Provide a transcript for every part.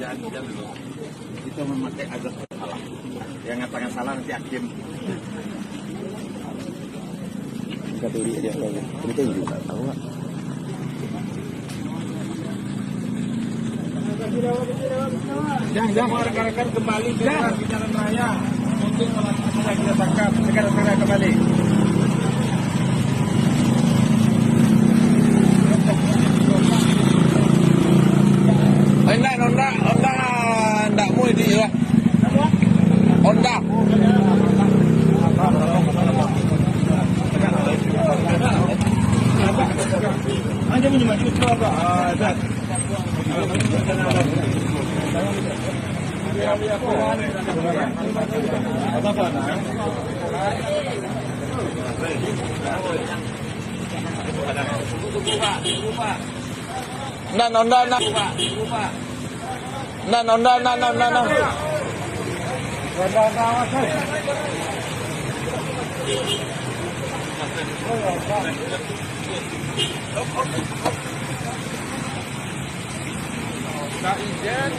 Jangan dulu. Itu memakai azas salah. Yang ngatakan salah nanti hakim. Kategori dia kalau penting juga tahu nggak? Jangan rekan-rekan kembali ke jalan raya untuk melakukan kita tangkap. Segera kembali. Honda mau di lah. Honda. Hanya menyemati apa? Ada. Nah, izin.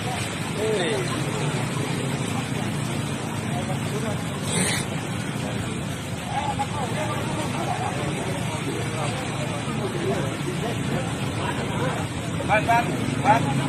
Ban.